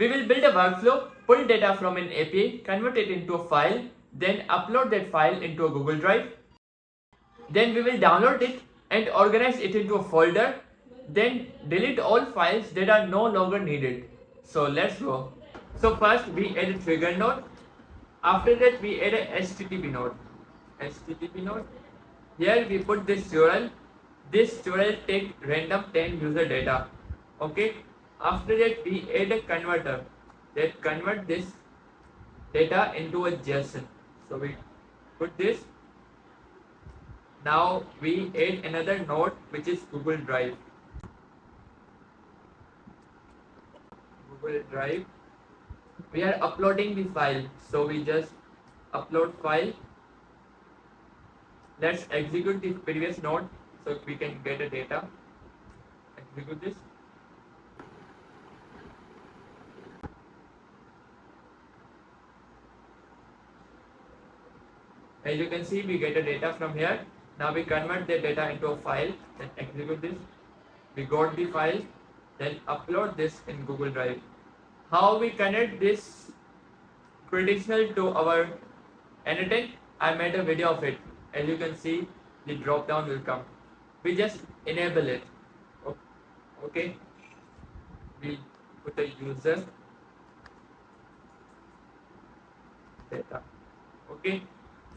We will build a workflow, pull data from an API, convert it into a file, then upload that file into a Google Drive. Then we will download it and organize it into a folder, then delete all files that are no longer needed. So let's go. So first we add a trigger node. After that we add a HTTP node. HTTP node. Here we put this URL. This URL take random 10 user data. Okay. After that we add a converter that convert this data into a JSON. So we put this. Now we add another node which is Google Drive. Google Drive. We are uploading the file, so we just upload file. Let's execute the previous node so we can get the data. Execute this. As you can see, we get the data from here. Now we convert the data into a file, then execute this. We got the file, then upload this in Google Drive. How we connect this traditional to our N8n, I made a video of it. As you can see, the drop down will come. We just enable it. Okay. We put a user data. Okay.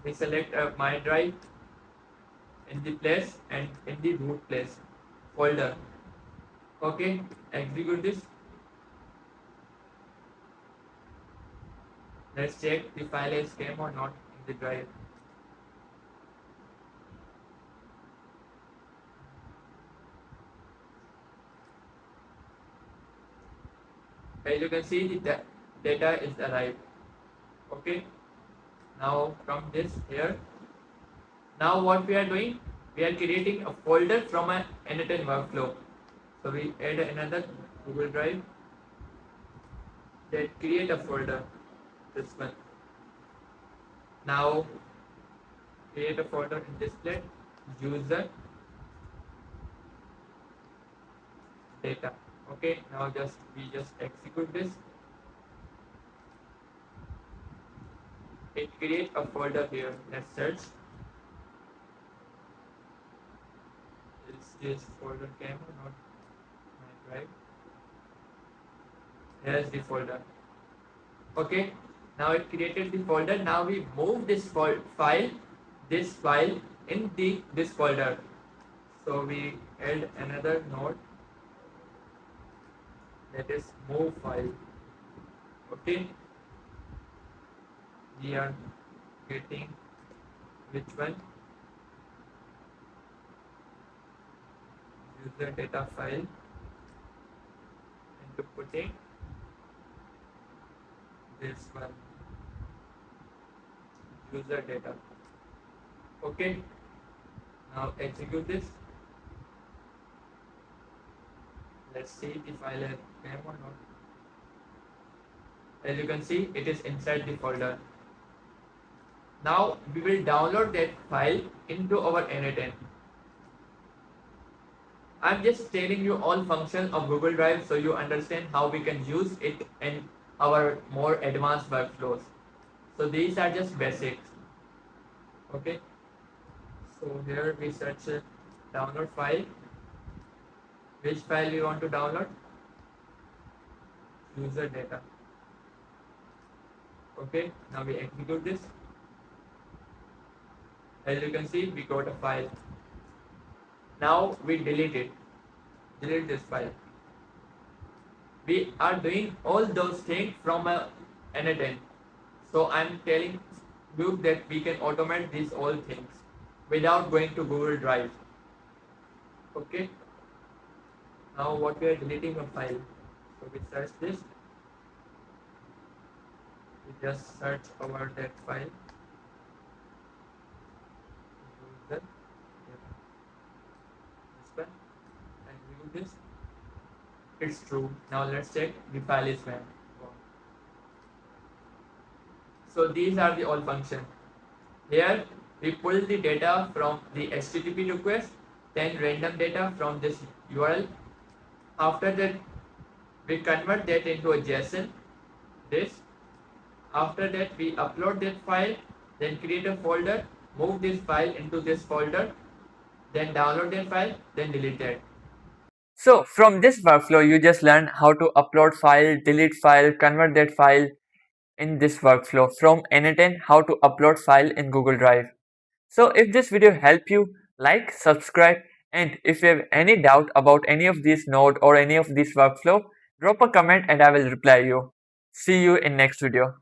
We select my drive in the place and in the root place folder. Okay. Execute this. Let's check the file is came or not in the drive. As you can see, the data is arrived. Okay. Now from this here. Now what we are doing? We are creating a folder from an N8n workflow. So we add another Google Drive. Then create a folder. This one. Now create a folder in display user data. Okay, now we just execute this. It creates a folder here. Let's search. Is this folder came or not? My drive. Here's the folder. Okay. Now it created the folder. Now we move this file in this folder. So we add another node, that is move file. Okay. We are getting which one? User data file, into putting this one, user data. Okay. Now execute this. Let's see the file has came or not. As you can see, it is inside the folder. Now we will download that file into our N8n. I'm just telling you all functions of Google Drive so you understand how we can use it in our more advanced workflows. So these are just basics. Okay. So here we search a download file. Which file we want to download? User data. Okay. Now we execute this. As you can see, we got a file. Now we delete it. Delete this file. We are doing all those things from a N8n. So I'm telling you that we can automate these all things without going to Google Drive. Okay. Now what we are deleting a file. So we search this. We just search over that file. This one. Execute this. It's true. Now let's check the file is when. So these are the all functions. Here we pull the data from the HTTP request, then random data from this URL. After that, we convert that into a JSON, this. After that, we upload that file, then create a folder, move this file into this folder, then download that file, then delete it. So from this workflow, you just learn how to upload file, delete file, convert that file in this workflow from N8n, how to upload file in Google Drive. So if this video helped you, like, subscribe, and if you have any doubt about any of these node or any of this workflow, drop a comment and I will reply you. See you in next video.